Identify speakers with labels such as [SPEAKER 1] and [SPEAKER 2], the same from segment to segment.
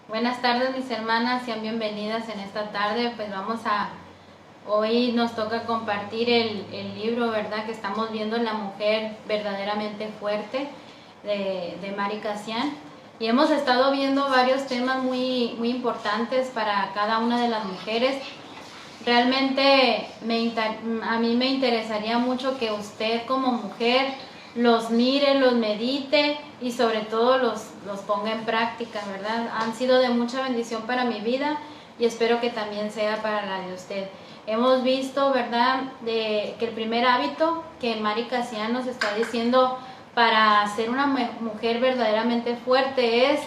[SPEAKER 1] Buenas tardes mis hermanas, sean bienvenidas en esta tarde. Hoy nos toca compartir el libro, ¿verdad? Que estamos viendo, La mujer verdaderamente fuerte, de Mary Kassian. Y hemos estado viendo varios temas muy importantes para cada una de las mujeres. Realmente a mí me interesaría mucho que usted como mujer los mire, los medite y sobre todo los ponga en práctica, ¿verdad? Han sido de mucha bendición para mi vida y espero que también sea para la de usted. Hemos visto, ¿verdad?, que el primer hábito que Mary Kassian nos está diciendo para ser una mujer verdaderamente fuerte es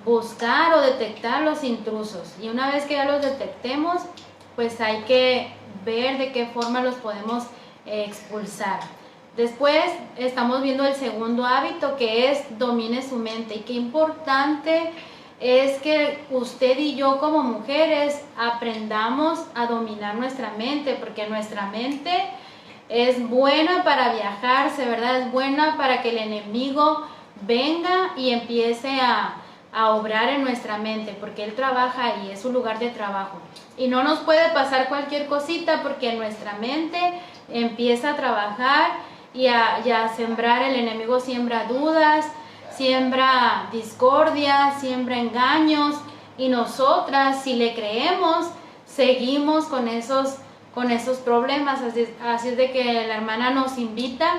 [SPEAKER 1] buscar o detectar los intrusos. Y una vez que ya los detectemos, pues hay que ver de qué forma los podemos expulsar. Después estamos viendo el segundo hábito, que es domine su mente. Y qué importante es que usted y yo como mujeres aprendamos a dominar nuestra mente, porque nuestra mente es buena para viajarse, ¿verdad? Es buena para que el enemigo venga y empiece a obrar en nuestra mente, porque él trabaja ahí, es su lugar de trabajo. Y no nos puede pasar cualquier cosita, porque nuestra mente empieza a trabajar y a sembrar. El enemigo siembra dudas, siembra discordia, siembra engaños, y nosotras, si le creemos, seguimos con esos problemas. Así es de que la hermana nos invita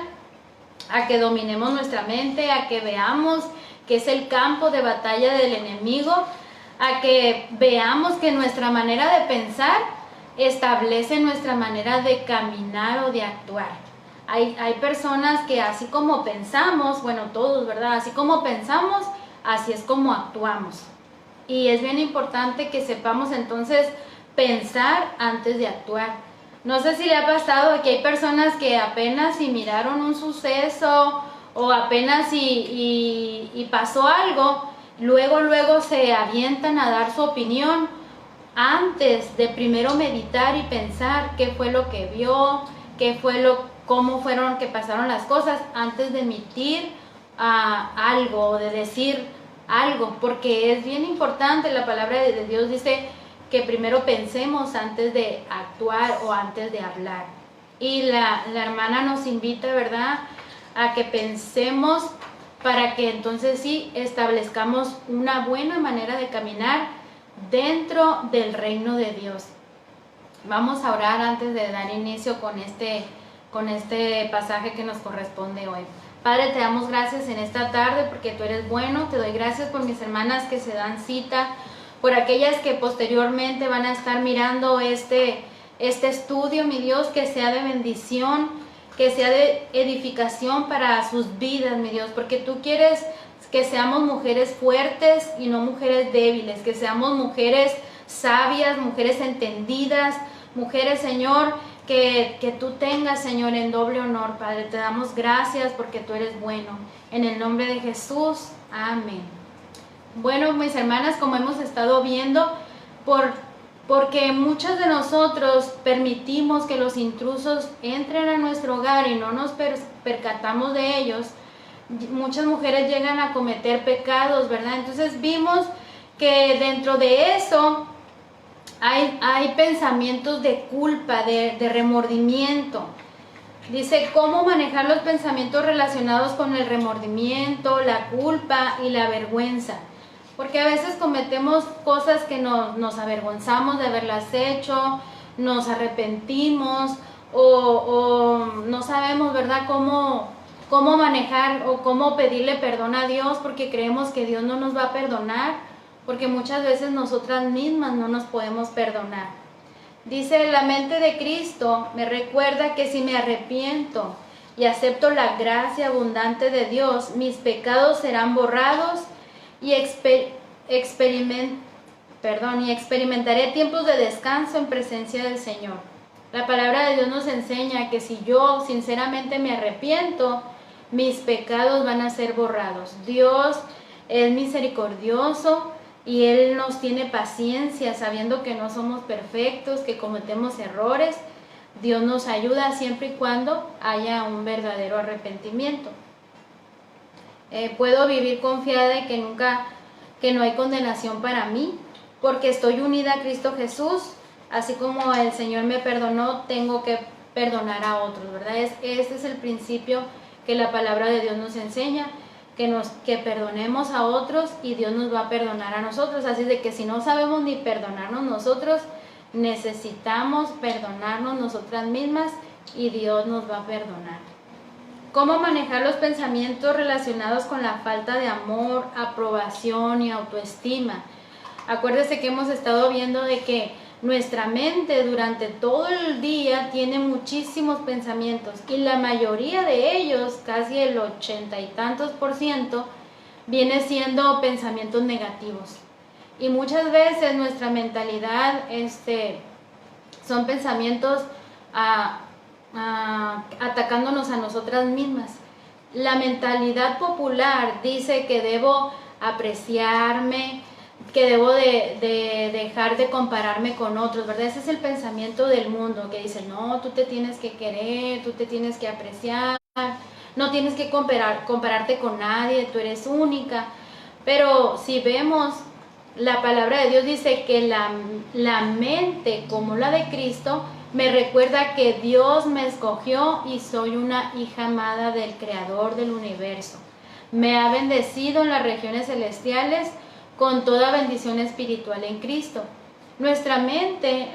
[SPEAKER 1] a que dominemos nuestra mente, a que veamos que es el campo de batalla del enemigo, a que veamos que nuestra manera de pensar establece nuestra manera de caminar o de actuar. Hay personas que así como pensamos, bueno, todos, ¿verdad? Así como pensamos, así es como actuamos. Y es bien importante que sepamos entonces pensar antes de actuar. No sé si le ha pasado que hay personas que apenas si miraron un suceso o apenas si pasó algo, luego se avientan a dar su opinión antes de primero meditar y pensar qué fue lo que vio, cómo fueron que pasaron las cosas, antes de emitir algo o de decir algo, porque es bien importante. La palabra de Dios dice que primero pensemos antes de actuar o antes de hablar. Y la hermana nos invita, ¿verdad?, a que pensemos para que entonces sí establezcamos una buena manera de caminar dentro del reino de Dios. Vamos a orar antes de dar inicio con este pasaje que nos corresponde hoy. Padre, te damos gracias en esta tarde porque tú eres bueno. Te doy gracias por mis hermanas que se dan cita, por aquellas que posteriormente van a estar mirando este estudio, mi Dios, que sea de bendición, que sea de edificación para sus vidas, mi Dios, porque tú quieres que seamos mujeres fuertes y no mujeres débiles, que seamos mujeres sabias, mujeres entendidas, mujeres, Señor, que tú tengas, Señor, en doble honor. Padre, te damos gracias porque tú eres bueno. En el nombre de Jesús, amén. Bueno, mis hermanas, como hemos estado viendo, porque muchas de nosotros permitimos que los intrusos entren a nuestro hogar y no nos percatamos de ellos, muchas mujeres llegan a cometer pecados, ¿verdad? Entonces vimos que dentro de eso hay pensamientos de culpa, de remordimiento. Dice cómo manejar los pensamientos relacionados con el remordimiento, la culpa y la vergüenza. Porque a veces cometemos cosas que nos avergonzamos de haberlas hecho, nos arrepentimos o no sabemos, ¿verdad?, cómo manejar o cómo pedirle perdón a Dios, porque creemos que Dios no nos va a perdonar, porque muchas veces nosotras mismas no nos podemos perdonar. Dice, la mente de Cristo me recuerda que si me arrepiento y acepto la gracia abundante de Dios, mis pecados serán borrados y experimentaré tiempos de descanso en presencia del Señor. La palabra de Dios nos enseña que si yo sinceramente me arrepiento, mis pecados van a ser borrados. Dios es misericordioso y Él nos tiene paciencia, sabiendo que no somos perfectos, que cometemos errores. Dios nos ayuda siempre y cuando haya un verdadero arrepentimiento. Puedo vivir confiada de que nunca que no hay condenación para mí, porque estoy unida a Cristo Jesús, así como el Señor me perdonó, tengo que perdonar a otros, ¿verdad? Este es el principio que la palabra de Dios nos enseña, que perdonemos a otros y Dios nos va a perdonar a nosotros. Así de que si no sabemos ni perdonarnos nosotros, necesitamos perdonarnos nosotras mismas y Dios nos va a perdonar. ¿Cómo manejar los pensamientos relacionados con la falta de amor, aprobación y autoestima? Acuérdese que hemos estado viendo de que nuestra mente durante todo el día tiene muchísimos pensamientos y la mayoría de ellos, casi el 80 y tantos %, viene siendo pensamientos negativos. Y muchas veces nuestra mentalidad son pensamientos atacándonos a nosotras mismas. La mentalidad popular dice que debo apreciarme, que debo de dejar de compararme con otros, ¿verdad? Ese es el pensamiento del mundo, que dice, no, tú te tienes que querer, tú te tienes que apreciar, no tienes que compararte con nadie, tú eres única. Pero si vemos, la palabra de Dios dice que la mente como la de Cristo me recuerda que Dios me escogió y soy una hija amada del Creador del universo. Me ha bendecido en las regiones celestiales con toda bendición espiritual en Cristo. Nuestra mente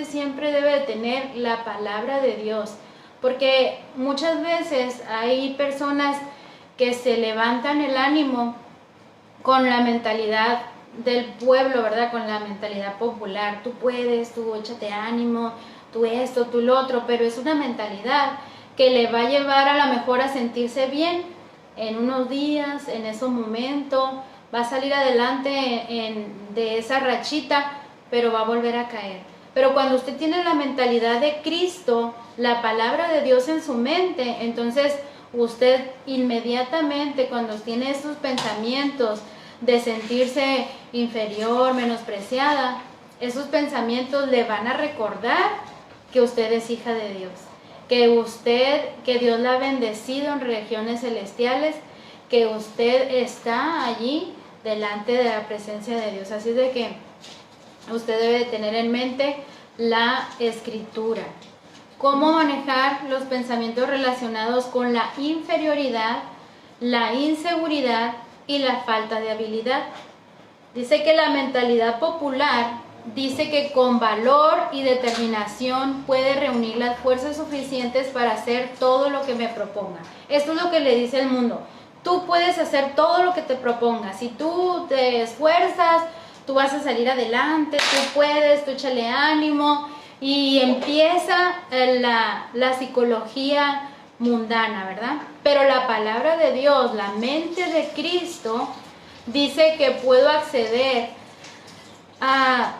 [SPEAKER 1] siempre debe de tener la palabra de Dios, porque muchas veces hay personas que se levantan el ánimo con la mentalidad del pueblo, ¿verdad? Con la mentalidad popular. Tú puedes, tú échate ánimo, tú esto, tú lo otro, pero es una mentalidad que le va a llevar a lo mejor a sentirse bien en unos días, en ese momento, va a salir adelante de esa rachita, pero va a volver a caer. Pero cuando usted tiene la mentalidad de Cristo, la palabra de Dios en su mente, entonces usted inmediatamente cuando tiene esos pensamientos de sentirse inferior, menospreciada, esos pensamientos le van a recordar que usted es hija de Dios, que Dios la ha bendecido en regiones celestiales, que usted está allí delante de la presencia de Dios. Así de que usted debe de tener en mente la escritura. ¿Cómo manejar los pensamientos relacionados con la inferioridad, la inseguridad y la falta de habilidad? Dice que la mentalidad popular dice que con valor y determinación puede reunir las fuerzas suficientes para hacer todo lo que me proponga. Esto es lo que le dice el mundo. Tú puedes hacer todo lo que te propongas. Si tú te esfuerzas, tú vas a salir adelante, tú puedes, tú échale ánimo. Y empieza la psicología mundana, ¿verdad? Pero la palabra de Dios, la mente de Cristo, dice que puedo acceder a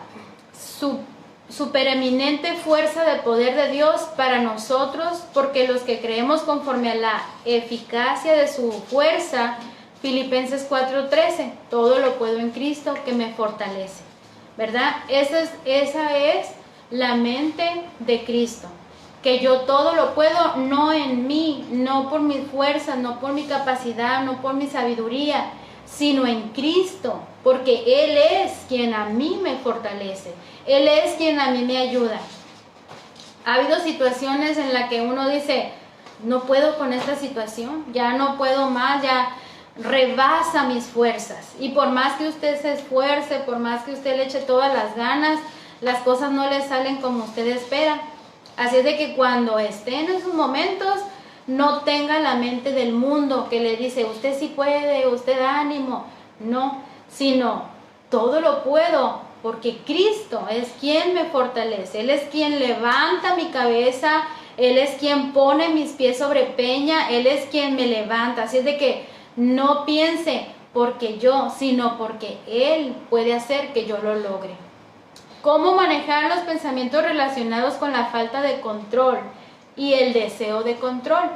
[SPEAKER 1] su supereminente fuerza de poder de Dios para nosotros, porque los que creemos conforme a la eficacia de su fuerza, Filipenses 4:13, todo lo puedo en Cristo que me fortalece, ¿verdad? Esa es la mente de Cristo, que yo todo lo puedo, no en mí, no por mi fuerza, no por mi capacidad, no por mi sabiduría, sino en Cristo, porque Él es quien a mí me fortalece, Él es quien a mí me ayuda. Ha habido situaciones en las que uno dice, no puedo con esta situación, ya no puedo más, ya rebasa mis fuerzas. Y por más que usted se esfuerce, por más que usted le eche todas las ganas, las cosas no le salen como usted espera. Así es de que cuando esté en esos momentos, no tenga la mente del mundo que le dice, usted sí puede, usted ánimo. No, sino todo lo puedo porque Cristo es quien me fortalece. Él es quien levanta mi cabeza, Él es quien pone mis pies sobre peña, Él es quien me levanta. Así es de que no piense porque yo, sino porque Él puede hacer que yo lo logre. ¿Cómo manejar los pensamientos relacionados con la falta de control y el deseo de control?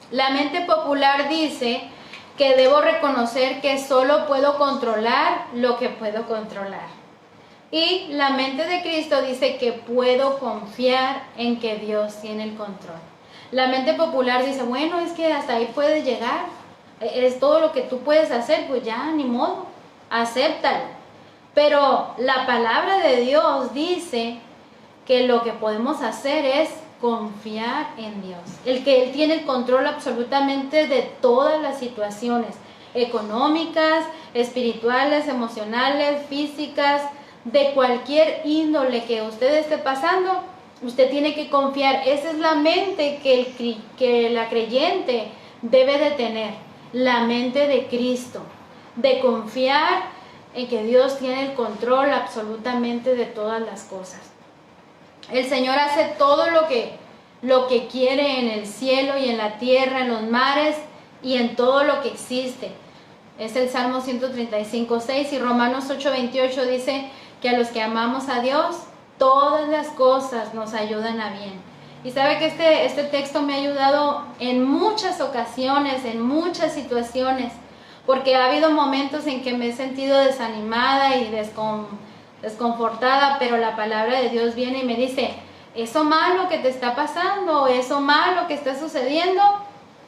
[SPEAKER 1] La mente popular dice que debo reconocer que solo puedo controlar lo que puedo controlar. Y la mente de Cristo dice que puedo confiar en que Dios tiene el control. La mente popular dice, bueno, es que hasta ahí puede llegar, es todo lo que tú puedes hacer, pues ya, ni modo, acéptalo. Pero la palabra de Dios dice que lo que podemos hacer es confiar en Dios. Que Él tiene el control absolutamente de todas las situaciones económicas, espirituales, emocionales, físicas, de cualquier índole que usted esté pasando. Usted tiene que confiar. Esa es la mente que la creyente debe de tener, la mente de Cristo, de confiar en que Dios tiene el control absolutamente de todas las cosas. El Señor hace todo lo que quiere en el cielo y en la tierra, en los mares y en todo lo que existe. Es el Salmo 135:6 y Romanos 8:28 dice que a los que amamos a Dios, todas las cosas nos ayudan a bien. Y sabe que este texto me ha ayudado en muchas ocasiones, en muchas situaciones, porque ha habido momentos en que me he sentido desanimada y desconfortada, pero la palabra de Dios viene y me dice, eso malo que te está pasando, eso malo que está sucediendo,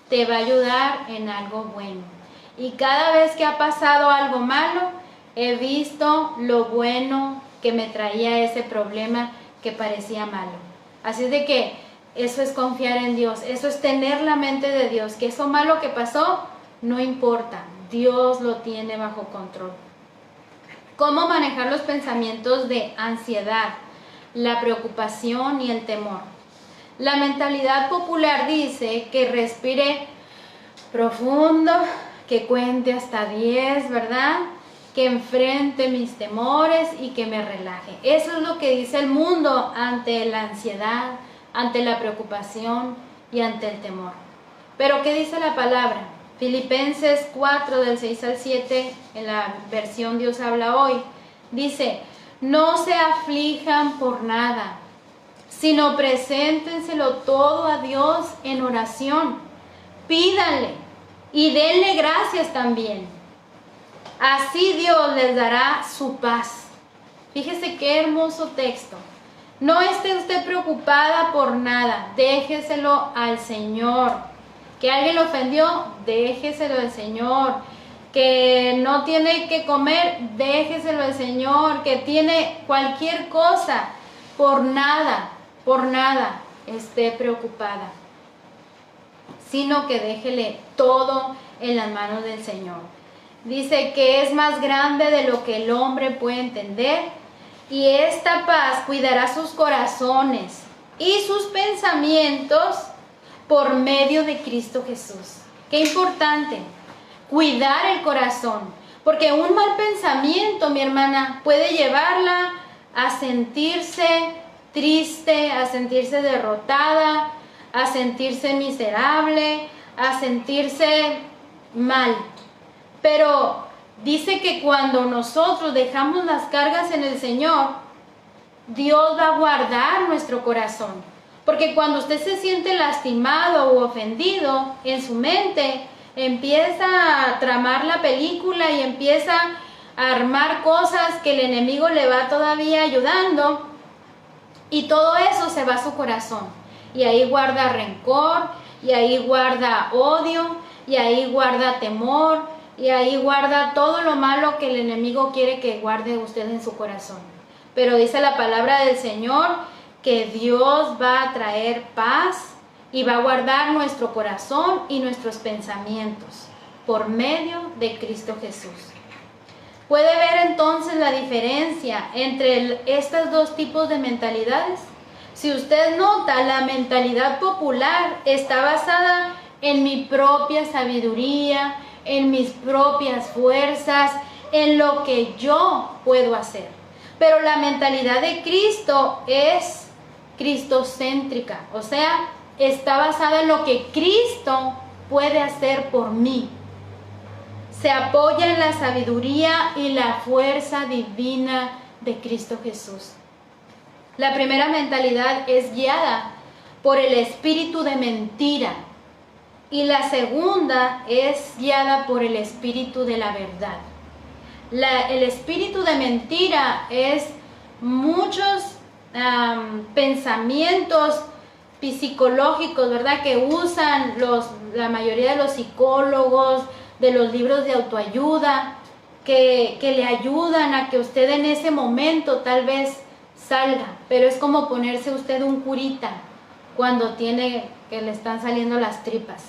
[SPEAKER 1] te va a ayudar en algo bueno. Y cada vez que ha pasado algo malo, he visto lo bueno que me traía ese problema que parecía malo. Así es de que eso es confiar en Dios, eso es tener la mente de Dios, que eso malo que pasó, no importa, Dios lo tiene bajo control. ¿Cómo manejar los pensamientos de ansiedad, la preocupación y el temor? La mentalidad popular dice que respire profundo, que cuente hasta 10, ¿verdad? Que enfrente mis temores y que me relaje. Eso es lo que dice el mundo ante la ansiedad, ante la preocupación y ante el temor. Pero ¿qué dice la palabra? Filipenses 4, del 6 al 7, en la versión Dios habla hoy, dice, no se aflijan por nada, sino preséntenselo todo a Dios en oración. Pídanle y denle gracias también. Así Dios les dará su paz. Fíjese qué hermoso texto. No esté usted preocupada por nada, déjeselo al Señor. Que alguien lo ofendió, déjeselo al Señor. Que no tiene que comer, déjeselo al Señor. Que tiene cualquier cosa, por nada esté preocupada, sino que déjele todo en las manos del Señor. Dice que es más grande de lo que el hombre puede entender, y esta paz cuidará sus corazones y sus pensamientos por medio de Cristo Jesús. Qué importante, cuidar el corazón, porque un mal pensamiento, mi hermana, puede llevarla a sentirse triste, a sentirse derrotada, a sentirse miserable, a sentirse mal. Pero dice que cuando nosotros dejamos las cargas en el Señor, Dios va a guardar nuestro corazón. Porque cuando usted se siente lastimado o ofendido en su mente, empieza a tramar la película y empieza a armar cosas que el enemigo le va todavía ayudando, y todo eso se va a su corazón. Y ahí guarda rencor, y ahí guarda odio, y ahí guarda temor, y ahí guarda todo lo malo que el enemigo quiere que guarde usted en su corazón. Pero dice la palabra del Señor que Dios va a traer paz y va a guardar nuestro corazón y nuestros pensamientos por medio de Cristo Jesús. ¿Puede ver entonces la diferencia entre estos dos tipos de mentalidades? Si usted nota, la mentalidad popular está basada en mi propia sabiduría, en mis propias fuerzas, en lo que yo puedo hacer. Pero la mentalidad de Cristo es cristocéntrica, o sea, está basada en lo que Cristo puede hacer por mí. Se apoya en la sabiduría y la fuerza divina de Cristo Jesús. La primera mentalidad es guiada por el espíritu de mentira, y la segunda es guiada por el espíritu de la verdad. El espíritu de mentira es muchos pensamientos psicológicos, ¿verdad?, que usan la mayoría de los psicólogos, de los libros de autoayuda que le ayudan a que usted en ese momento tal vez salga, pero es como ponerse usted un curita cuando tiene que le están saliendo las tripas.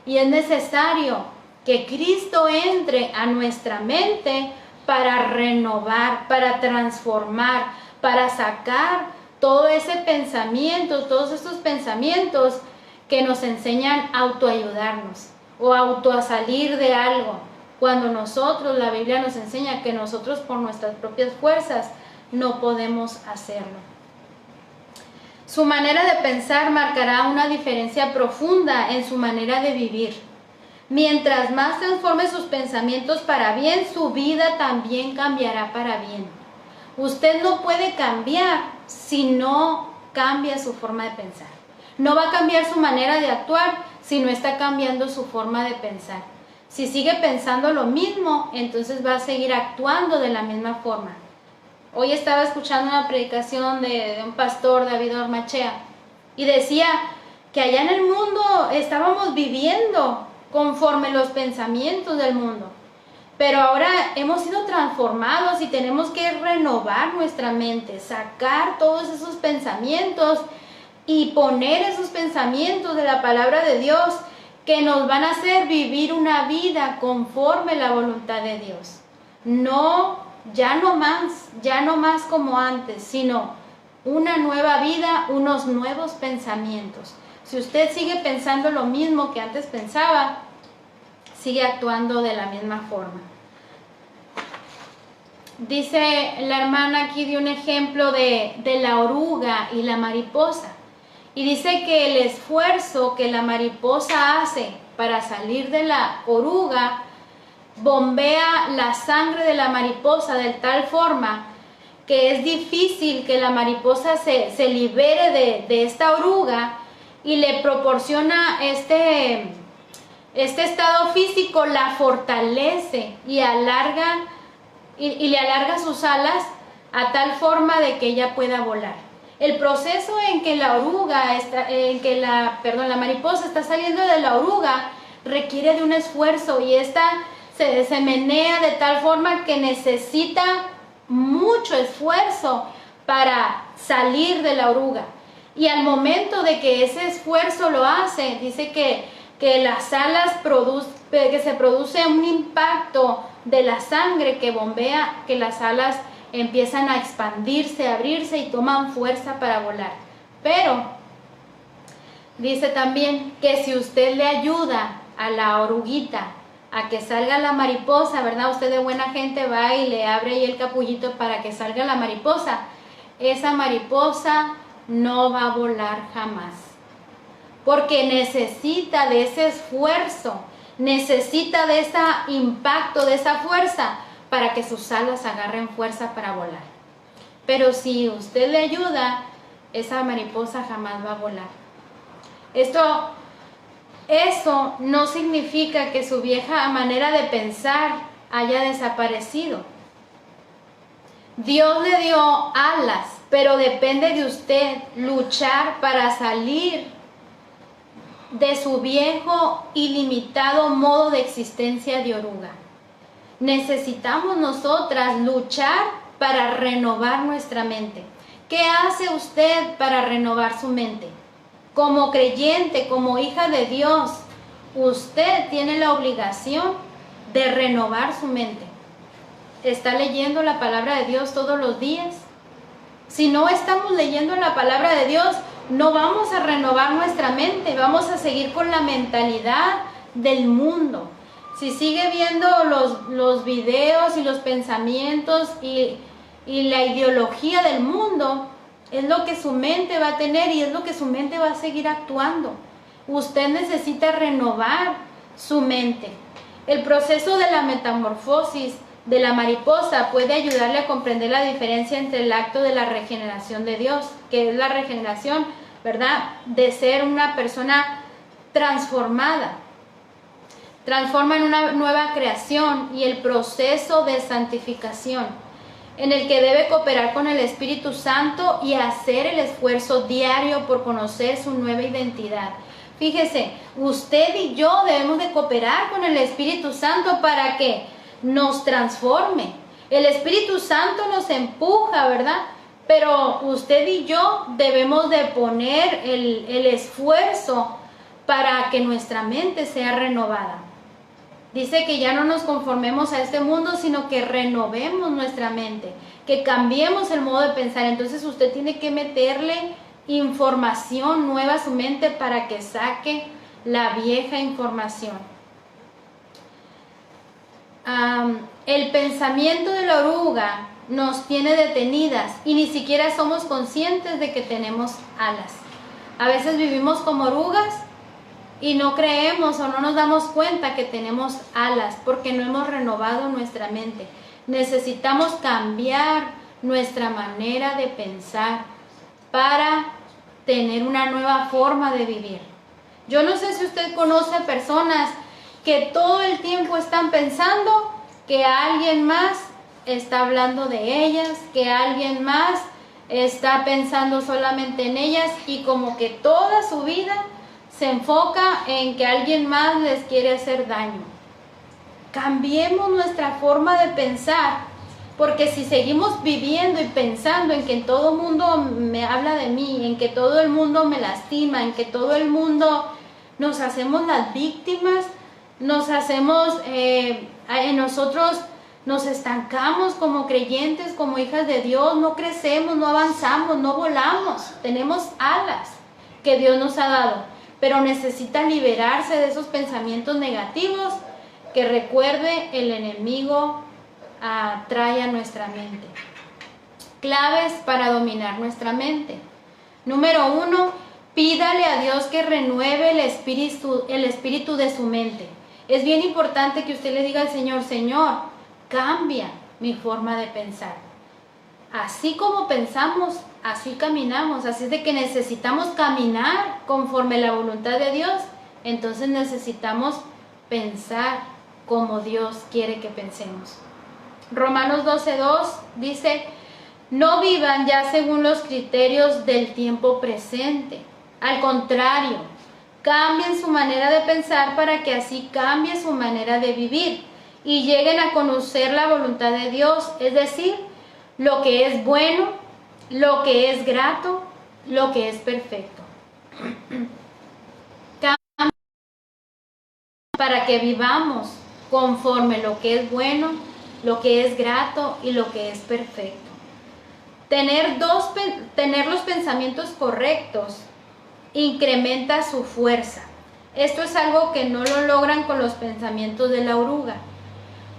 [SPEAKER 1] Y es necesario que Cristo entre a nuestra mente para renovar, para transformar, para sacar todo ese pensamiento, todos esos pensamientos que nos enseñan a autoayudarnos o a salir de algo. Cuando nosotros, la Biblia nos enseña que nosotros por nuestras propias fuerzas no podemos hacerlo. Su manera de pensar marcará una diferencia profunda en su manera de vivir. Mientras más transforme sus pensamientos para bien, su vida también cambiará para bien. Usted no puede cambiar si no cambia su forma de pensar. No va a cambiar su manera de actuar si no está cambiando su forma de pensar. Si sigue pensando lo mismo, entonces va a seguir actuando de la misma forma. Hoy estaba escuchando una predicación de un pastor, David Ormachea, y decía que allá en el mundo estábamos viviendo conforme los pensamientos del mundo. Pero ahora hemos sido transformados y tenemos que renovar nuestra mente, sacar todos esos pensamientos y poner esos pensamientos de la palabra de Dios que nos van a hacer vivir una vida conforme la voluntad de Dios. Ya no más como antes, sino una nueva vida, unos nuevos pensamientos. Si usted sigue pensando lo mismo que antes pensaba, sigue actuando de la misma forma. Dice la hermana aquí de un ejemplo de la oruga y la mariposa. Y dice que el esfuerzo que la mariposa hace para salir de la oruga bombea la sangre de la mariposa de tal forma que es difícil que la mariposa se libere de esta oruga, y le proporciona este estado físico, la fortalece y le alarga sus alas a tal forma de que ella pueda volar. El proceso en que la mariposa está saliendo de la oruga requiere de un esfuerzo, y esta se menea de tal forma que necesita mucho esfuerzo para salir de la oruga. Y al momento de que ese esfuerzo lo hace, dice que las alas que se produce un impacto de la sangre que bombea, que las alas empiezan a expandirse, a abrirse y toman fuerza para volar. Pero dice también que si usted le ayuda a la oruguita a que salga la mariposa, ¿verdad? Usted de buena gente va y le abre ahí el capullito para que salga la mariposa. Esa mariposa no va a volar jamás, porque necesita de ese esfuerzo, necesita de ese impacto, de esa fuerza, para que sus alas agarren fuerza para volar. Pero si usted le ayuda, esa mariposa jamás va a volar. Eso no significa que su vieja manera de pensar haya desaparecido. Dios le dio alas, pero depende de usted luchar para salir de su viejo y limitado modo de existencia de oruga. Necesitamos nosotras luchar para renovar nuestra mente. ¿Qué hace usted para renovar su mente? Como creyente, como hija de Dios, usted tiene la obligación de renovar su mente. ¿Está leyendo la palabra de Dios todos los días? Si no estamos leyendo la palabra de Dios, no vamos a renovar nuestra mente, vamos a seguir con la mentalidad del mundo. Si sigue viendo los videos y los pensamientos y la ideología del mundo, es lo que su mente va a tener y es lo que su mente va a seguir actuando. Usted necesita renovar su mente. El proceso de la metamorfosis de la mariposa puede ayudarle a comprender la diferencia entre el acto de la regeneración de Dios, que es la regeneración, ¿verdad?, de ser una persona transformada, transforma en una nueva creación, y el proceso de santificación, en el que debe cooperar con el Espíritu Santo y hacer el esfuerzo diario por conocer su nueva identidad. Fíjese, usted y yo debemos de cooperar con el Espíritu Santo para que nos transforme. El Espíritu Santo nos empuja, ¿verdad? Pero usted y yo debemos de poner el esfuerzo para que nuestra mente sea renovada. Dice que ya no nos conformemos a este mundo, sino que renovemos nuestra mente, que cambiemos el modo de pensar. Entonces usted tiene que meterle información nueva a su mente para que saque la vieja información. El pensamiento de la oruga nos tiene detenidas y ni siquiera somos conscientes de que tenemos alas. A veces vivimos como orugas y no creemos o no nos damos cuenta que tenemos alas porque no hemos renovado nuestra mente. Necesitamos cambiar nuestra manera de pensar para tener una nueva forma de vivir. Yo no sé si usted conoce personas que todo el tiempo están pensando que alguien más está hablando de ellas, que alguien más está pensando solamente en ellas y como que toda su vida se enfoca en que alguien más les quiere hacer daño. Cambiemos nuestra forma de pensar, porque si seguimos viviendo y pensando en que todo el mundo me habla de mí, en que todo el mundo me lastima, en que todo el mundo nos hacemos las víctimas, nos hacemos, nosotros nos estancamos como creyentes, como hijas de Dios, no crecemos, no avanzamos, no volamos. Tenemos alas que Dios nos ha dado, pero necesita liberarse de esos pensamientos negativos que, recuerde, el enemigo trae a nuestra mente. Claves para dominar nuestra mente. Número 1, pídale a Dios que renueve el espíritu de su mente. Es bien importante que usted le diga al Señor: Señor, cambia mi forma de pensar. Así como pensamos, así caminamos. Así es de que necesitamos caminar conforme la voluntad de Dios. Entonces necesitamos pensar como Dios quiere que pensemos. Romanos 12:2 dice: no vivan ya según los criterios del tiempo presente. Al contrario, cambien su manera de pensar para que así cambie su manera de vivir y lleguen a conocer la voluntad de Dios, es decir, lo que es bueno, lo que es grato, lo que es perfecto. Para que vivamos conforme lo que es bueno, lo que es grato y lo que es perfecto. Tener los pensamientos correctos incrementa su fuerza. Esto es algo que no lo logran con los pensamientos de la oruga.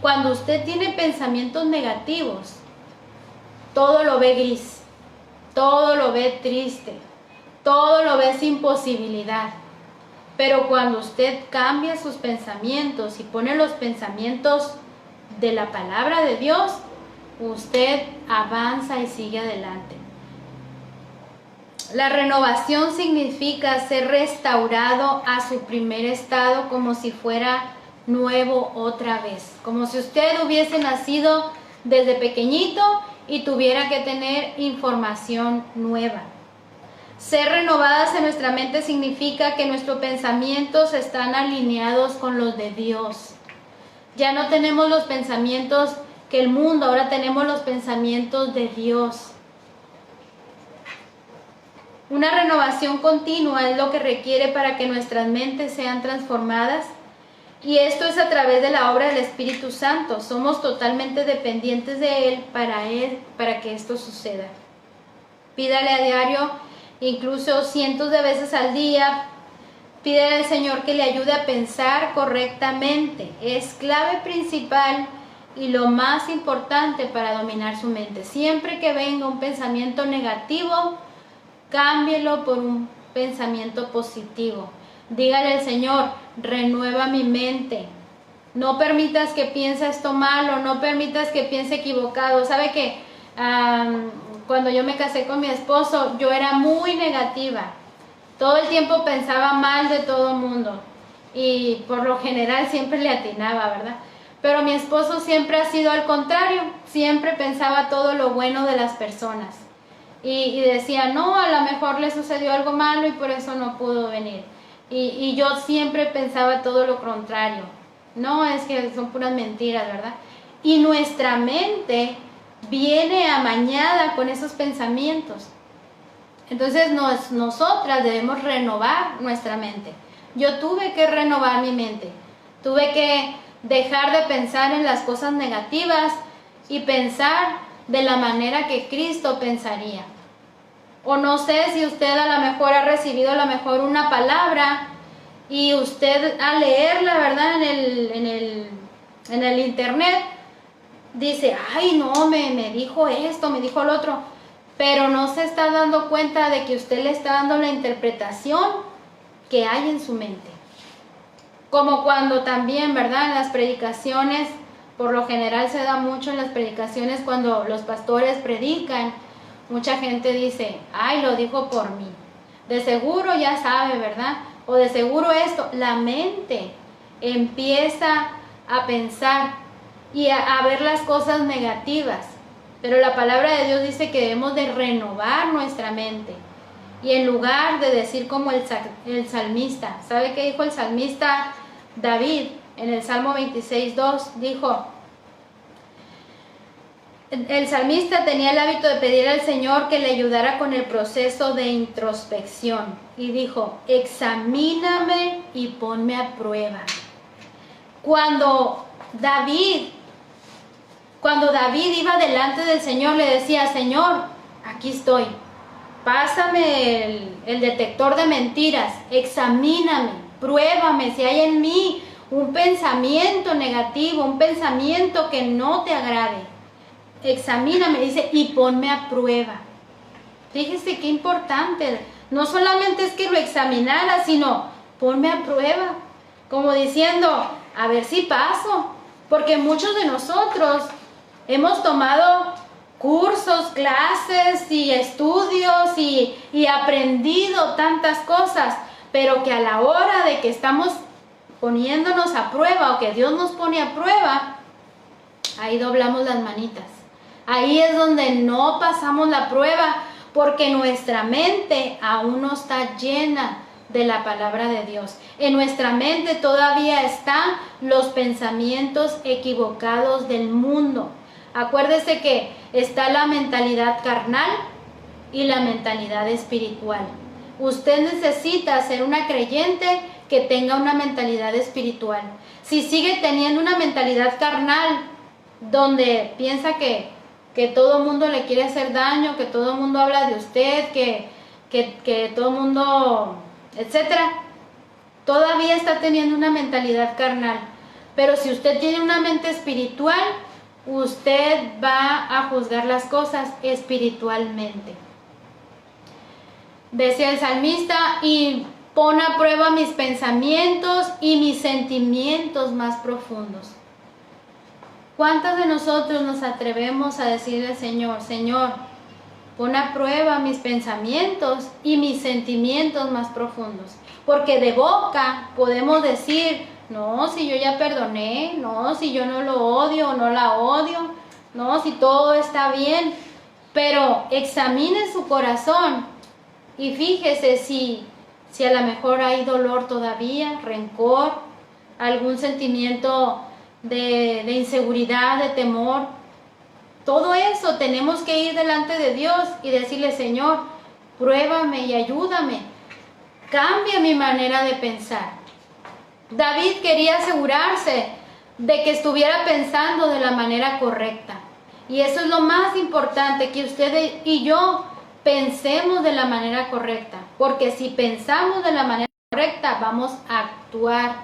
[SPEAKER 1] Cuando usted tiene pensamientos negativos, todo lo ve gris, todo lo ve triste, todo lo ve sin posibilidad. Pero cuando usted cambia sus pensamientos y pone los pensamientos de la palabra de Dios, usted avanza y sigue adelante. La renovación significa ser restaurado a su primer estado, como si fuera nuevo otra vez, como si usted hubiese nacido desde pequeñito y tuviera que tener información nueva. Ser renovadas en nuestra mente significa que nuestros pensamientos están alineados con los de Dios. Ya no tenemos los pensamientos que el mundo, ahora tenemos los pensamientos de Dios. Una renovación continua es lo que requiere para que nuestras mentes sean transformadas, y esto es a través de la obra del Espíritu Santo. Somos totalmente dependientes de Él para que esto suceda. Pídale a diario, incluso cientos de veces al día, pídale al Señor que le ayude a pensar correctamente. Es clave principal y lo más importante para dominar su mente. Siempre que venga un pensamiento negativo, cámbielo por un pensamiento positivo. Dígale al Señor: renueva mi mente. No permitas que piense esto malo, no permitas que piense equivocado. ¿Sabe qué? Cuando yo me casé con mi esposo, yo era muy negativa. Todo el tiempo pensaba mal de todo el mundo. Y por lo general siempre le atinaba, ¿verdad? Pero mi esposo siempre ha sido al contrario. Siempre pensaba todo lo bueno de las personas. Y decía: no, a lo mejor le sucedió algo malo y por eso no pudo venir. Y yo siempre pensaba todo lo contrario. No, es que son puras mentiras, ¿verdad? Y nuestra mente viene amañada con esos pensamientos. Entonces nosotras debemos renovar nuestra mente. Yo tuve que renovar mi mente. Tuve que dejar de pensar en las cosas negativas y pensar de la manera que Cristo pensaría. O no sé si usted a lo mejor ha recibido a lo mejor una palabra y usted al leerla, ¿verdad? En el internet dice, ay no, me dijo esto, me dijo lo otro, pero no se está dando cuenta de que usted le está dando la interpretación que hay en su mente. Como cuando también, ¿verdad? En las predicaciones, por lo general se da mucho en las predicaciones cuando los pastores predican, mucha gente dice, ay, lo dijo por mí. De seguro ya sabe, ¿verdad? O de seguro esto. La mente empieza a pensar y a ver las cosas negativas. Pero la palabra de Dios dice que debemos de renovar nuestra mente. Y en lugar de decir como el salmista, ¿sabe qué dijo el salmista David en el Salmo 26:2? Dijo, el salmista tenía el hábito de pedir al Señor que le ayudara con el proceso de introspección. Y dijo, examíname y ponme a prueba. Cuando David iba delante del Señor, le decía, Señor, aquí estoy. Pásame el detector de mentiras, examíname, pruébame si hay en mí un pensamiento negativo, un pensamiento que no te agrade. Examíname, dice, y ponme a prueba. Fíjese qué importante. No solamente es que lo examinara, sino ponme a prueba. Como diciendo, a ver si paso. Porque muchos de nosotros hemos tomado cursos, clases y estudios y aprendido tantas cosas, pero que a la hora de que estamos poniéndonos a prueba o que Dios nos pone a prueba, ahí doblamos las manitas. Ahí es donde no pasamos la prueba porque nuestra mente aún no está llena de la palabra de Dios. En nuestra mente todavía están los pensamientos equivocados del mundo. Acuérdese que está la mentalidad carnal y la mentalidad espiritual. Usted necesita ser una creyente que tenga una mentalidad espiritual. Si sigue teniendo una mentalidad carnal donde piensa que todo el mundo le quiere hacer daño, que todo el mundo habla de usted, que todo el mundo, etcétera, todavía está teniendo una mentalidad carnal. Pero si usted tiene una mente espiritual, usted va a juzgar las cosas espiritualmente. Decía el salmista, y pon a prueba mis pensamientos y mis sentimientos más profundos. ¿Cuántas de nosotros nos atrevemos a decirle al Señor, Señor, pon a prueba mis pensamientos y mis sentimientos más profundos? Porque de boca podemos decir, no, si yo ya perdoné, no, si yo no lo odio o no la odio, no, si todo está bien. Pero examine su corazón y fíjese si a lo mejor hay dolor todavía, rencor, algún sentimiento de inseguridad, de temor. Todo eso tenemos que ir delante de Dios y decirle, Señor, pruébame y ayúdame. Cambia mi manera de pensar. David quería asegurarse de que estuviera pensando de la manera correcta. Y eso es lo más importante, que usted y yo pensemos de la manera correcta. Porque si pensamos de la manera correcta, vamos a actuar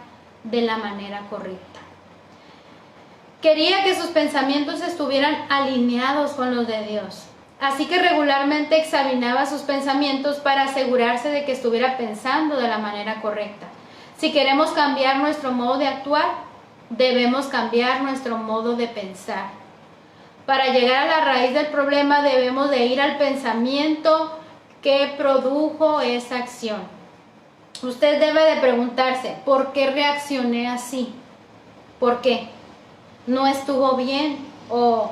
[SPEAKER 1] de la manera correcta. Quería que sus pensamientos estuvieran alineados con los de Dios. Así que regularmente examinaba sus pensamientos para asegurarse de que estuviera pensando de la manera correcta. Si queremos cambiar nuestro modo de actuar, debemos cambiar nuestro modo de pensar. Para llegar a la raíz del problema debemos de ir al pensamiento que produjo esa acción. Usted debe de preguntarse, ¿por qué reaccioné así? ¿Por qué? ¿No estuvo bien? O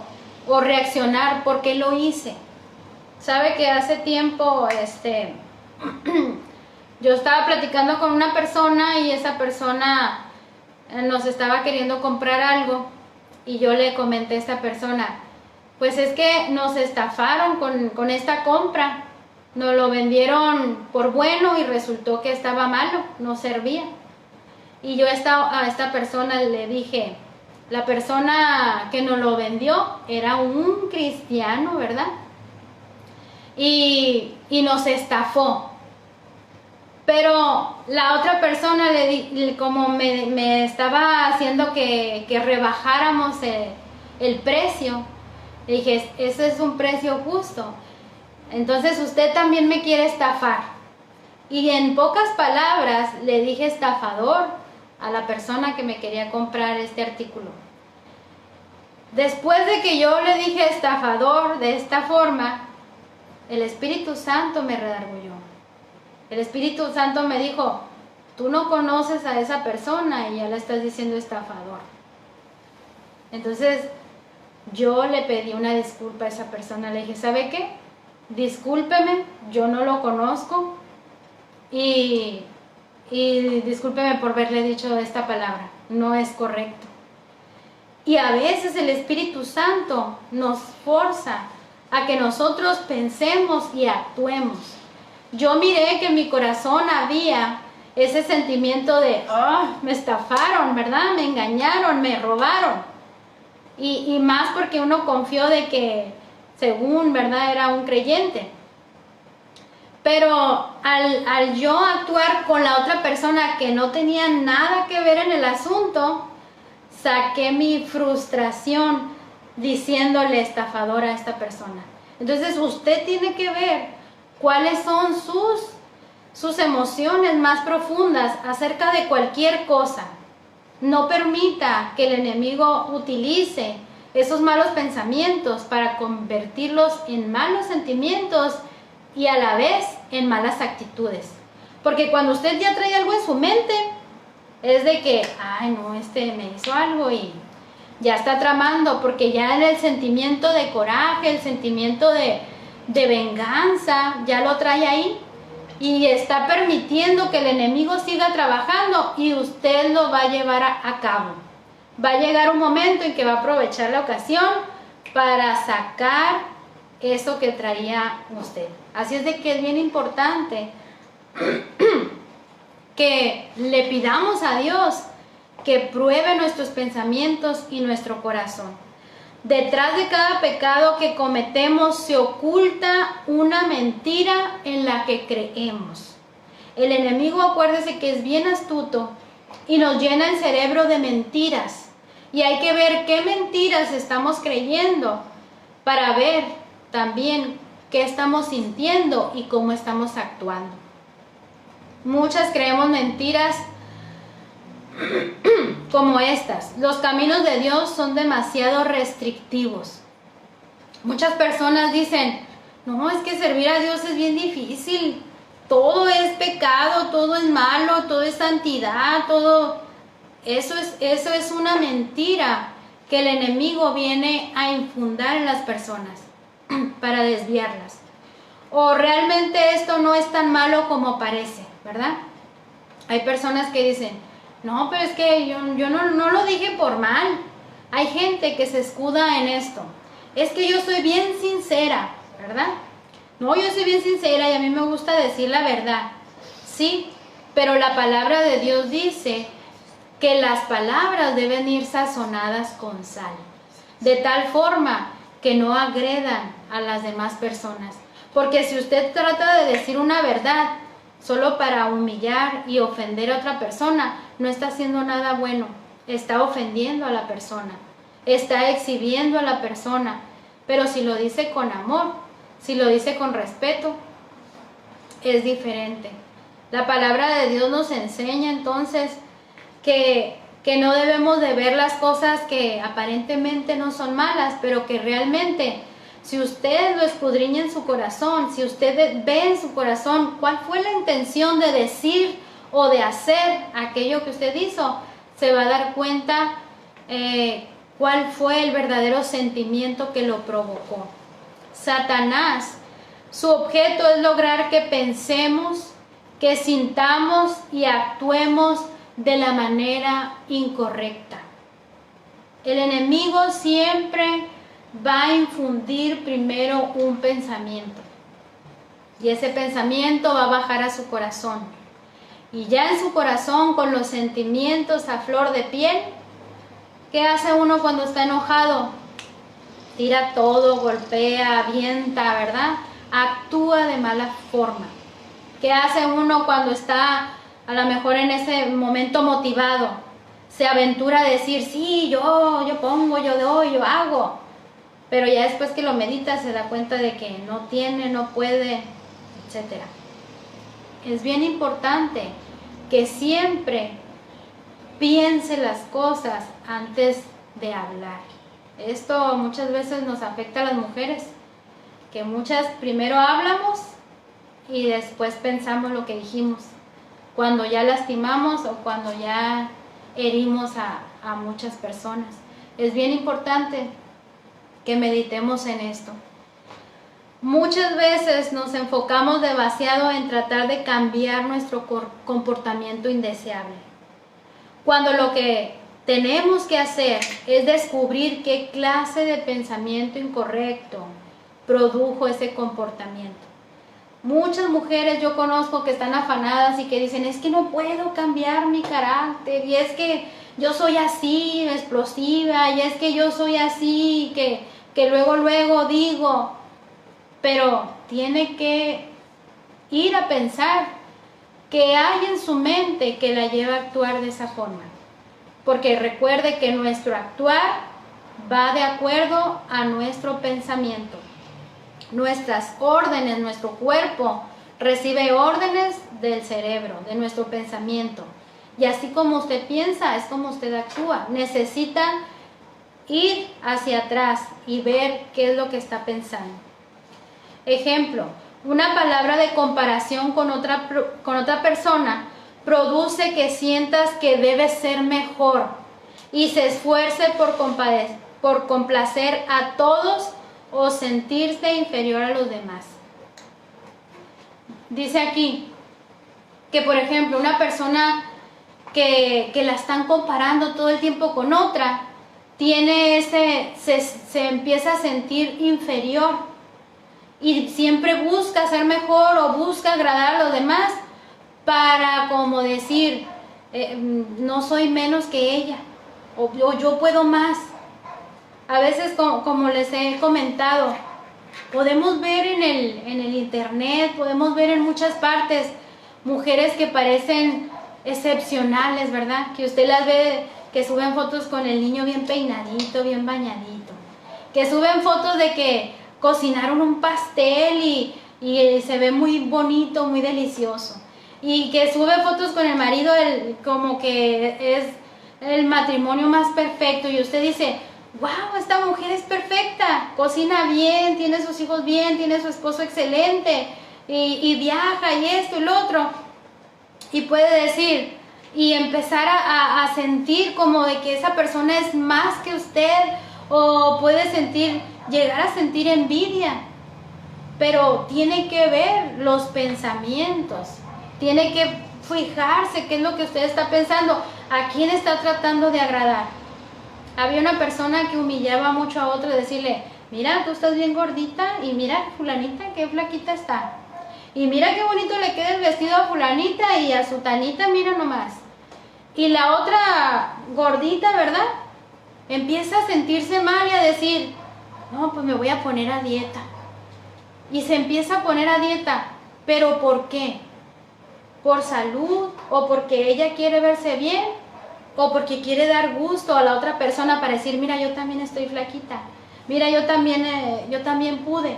[SPEAKER 1] reaccionar, ¿por qué lo hice? Sabe que hace tiempo Yo estaba platicando con una persona y esa persona nos estaba queriendo comprar algo y yo le comenté a esta persona, pues es que nos estafaron con esta compra, nos lo vendieron por bueno y resultó que estaba malo, no servía. Y yo a esta persona le dije, la persona que nos lo vendió era un cristiano, ¿verdad? Y nos estafó. Pero la otra persona, como me estaba haciendo que rebajáramos el precio, le dije, ese es un precio justo. Entonces usted también me quiere estafar. Y en pocas palabras le dije estafador a la persona que me quería comprar este artículo. Después de que yo le dije estafador de esta forma, el Espíritu Santo me redarguyó. El Espíritu Santo me dijo, tú no conoces a esa persona y ya le estás diciendo estafador. Entonces yo le pedí una disculpa a esa persona. Le dije, ¿sabe qué? Discúlpeme, yo no lo conozco y discúlpeme por haberle dicho esta palabra, no es correcto. Y a veces el Espíritu Santo nos forza a que nosotros pensemos y actuemos. Yo miré que en mi corazón había ese sentimiento de, me estafaron, ¿verdad? Me engañaron, me robaron. Y más porque uno confió de que, según, ¿verdad?, era un creyente. Pero al yo actuar con la otra persona que no tenía nada que ver en el asunto, saqué mi frustración diciéndole estafadora a esta persona. Entonces usted tiene que ver cuáles son sus emociones más profundas acerca de cualquier cosa. No permita que el enemigo utilice esos malos pensamientos para convertirlos en malos sentimientos y a la vez en malas actitudes. Porque cuando usted ya trae algo en su mente, es de que, ay no, me hizo algo y ya está tramando, porque ya en el sentimiento de coraje, el sentimiento de venganza, ya lo trae ahí y está permitiendo que el enemigo siga trabajando y usted lo va a llevar a cabo. Va a llegar un momento en que va a aprovechar la ocasión para sacar eso que traía usted. Así es de que es bien importante que le pidamos a Dios que pruebe nuestros pensamientos y nuestro corazón. Detrás de cada pecado que cometemos se oculta una mentira en la que creemos. El enemigo, acuérdese que es bien astuto y nos llena el cerebro de mentiras. Y hay que ver qué mentiras estamos creyendo para ver también qué estamos sintiendo y cómo estamos actuando. Muchas creemos mentiras como estas. Los caminos de Dios son demasiado restrictivos. Muchas personas dicen, no, es que servir a Dios es bien difícil. Todo es pecado, todo es malo, todo es santidad, todo. Eso es una mentira que el enemigo viene a infundar en las personas para desviarlas. O realmente esto no es tan malo como parece, ¿verdad? Hay personas que dicen, no, pero es que yo no lo dije por mal. Hay gente que se escuda en esto. Es que yo soy bien sincera, ¿verdad? No, yo soy bien sincera y a mí me gusta decir la verdad. Sí, pero la palabra de Dios dice que las palabras deben ir sazonadas con sal, de tal forma que no agredan a las demás personas. Porque si usted trata de decir una verdad solo para humillar y ofender a otra persona, no está haciendo nada bueno, está ofendiendo a la persona, está exhibiendo a la persona. Pero si lo dice con amor, si lo dice con respeto, es diferente. La palabra de Dios nos enseña entonces que no debemos de ver las cosas que aparentemente no son malas, pero que realmente, si usted lo escudriña en su corazón, si usted ve en su corazón cuál fue la intención de decir o de hacer aquello que usted hizo, se va a dar cuenta cuál fue el verdadero sentimiento que lo provocó. Satanás, su objeto es lograr que pensemos que sintamos y actuemos de la manera incorrecta. El enemigo siempre va a infundir primero un pensamiento, y ese pensamiento va a bajar a su corazón, y ya en su corazón, con los sentimientos a flor de piel, ¿qué hace uno cuando está enojado? Tira todo, golpea, avienta, ¿verdad? Actúa de mala forma. ¿Qué hace uno cuando está a lo mejor en ese momento motivado? Se aventura a decir, sí, yo pongo, yo doy, yo hago. Pero ya después que lo medita se da cuenta de que no tiene, no puede, etc. Es bien importante que siempre piense las cosas antes de hablar. Esto muchas veces nos afecta a las mujeres, que muchas primero hablamos y después pensamos lo que dijimos, cuando ya lastimamos o cuando ya herimos a muchas personas. Es bien importante que meditemos en esto. Muchas veces nos enfocamos demasiado en tratar de cambiar nuestro comportamiento indeseable, cuando lo que tenemos que hacer es descubrir qué clase de pensamiento incorrecto produjo ese comportamiento. Muchas mujeres yo conozco que están afanadas y que dicen, es que no puedo cambiar mi carácter, y es que yo soy así, explosiva, y es que yo soy así, que luego digo. Pero tiene que ir a pensar qué hay en su mente que la lleva a actuar de esa forma. Porque recuerde que nuestro actuar va de acuerdo a nuestro pensamiento. Nuestras órdenes, nuestro cuerpo recibe órdenes del cerebro, de nuestro pensamiento. Y así como usted piensa, es como usted actúa. Necesita ir hacia atrás y ver qué es lo que está pensando. Ejemplo, una palabra de comparación con otra persona produce que sientas que debes ser mejor y se esfuerce por complacer a todos o sentirse inferior a los demás. Dice aquí que, por ejemplo, una persona que la están comparando todo el tiempo con otra, se empieza a sentir inferior y siempre busca ser mejor o busca agradar a los demás para como decir, no soy menos que ella, o yo puedo más. A veces, como les he comentado, podemos ver en el internet, podemos ver en muchas partes mujeres que parecen excepcionales, ¿verdad? Que usted las ve que suben fotos con el niño bien peinadito, bien bañadito, que suben fotos de que cocinaron un pastel y se ve muy bonito, muy delicioso, y que sube fotos con el marido como que es el matrimonio más perfecto, y usted dice, wow, esta mujer es perfecta, cocina bien, tiene sus hijos bien, tiene su esposo excelente, y viaja y esto y lo otro, y puede decir y empezar a sentir como de que esa persona es más que usted, o puede llegar a sentir envidia. Pero tiene que ver los pensamientos, tiene que fijarse qué es lo que usted está pensando, a quién está tratando de agradar. Había una persona que humillaba mucho a otro, decirle, mira, tú estás bien gordita, y mira, fulanita, qué flaquita está, y mira qué bonito le queda el vestido a fulanita, y a sutanita, mira nomás. Y la otra gordita, ¿verdad?, empieza a sentirse mal y a decir, no, pues me voy a poner a dieta. Y se empieza a poner a dieta. ¿Pero por qué? ¿Por salud? ¿O porque ella quiere verse bien? ¿O porque quiere dar gusto a la otra persona para decir, mira, yo también estoy flaquita, mira, yo también pude?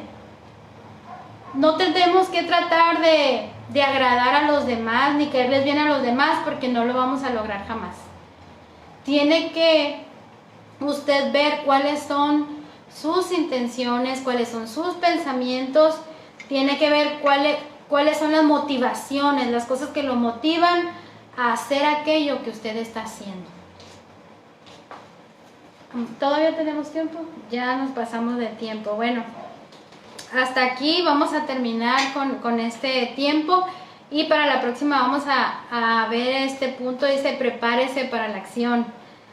[SPEAKER 1] No tenemos que tratar de agradar a los demás ni caerles bien a los demás, porque no lo vamos a lograr jamás. Tiene que usted ver cuáles son sus intenciones, cuáles son sus pensamientos, tiene que ver cuáles son las motivaciones, las cosas que lo motivan a hacer aquello que usted está haciendo. ¿Todavía tenemos tiempo? Ya nos pasamos de tiempo. Bueno, hasta aquí vamos a terminar con este tiempo, Y para la próxima vamos a ver este punto, dice prepárese para la acción.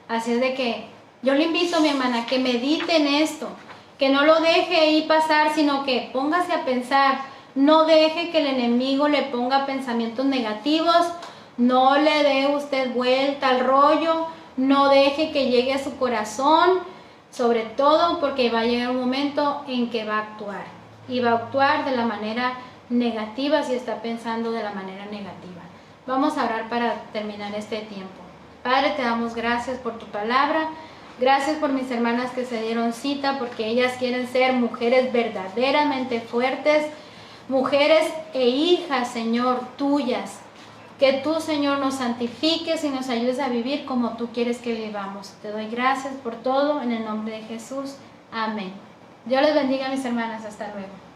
[SPEAKER 1] Así es de que yo le invito, mi hermana, que medite en esto, que no lo deje ahí pasar, sino que póngase a pensar. No deje que el enemigo le ponga pensamientos negativos, no le dé usted vuelta al rollo, no deje que llegue a su corazón, sobre todo porque va a llegar un momento en que va a actuar, y va a actuar de la manera negativa si está pensando de la manera negativa. Vamos a orar para terminar este tiempo. Padre, te damos gracias por tu palabra, gracias por mis hermanas que se dieron cita, porque ellas quieren ser mujeres verdaderamente fuertes, mujeres e hijas, Señor, tuyas. Que tú, Señor, nos santifiques y nos ayudes a vivir como tú quieres que vivamos. Te doy gracias por todo en el nombre de Jesús. Amén. Dios les bendiga, mis hermanas. Hasta luego.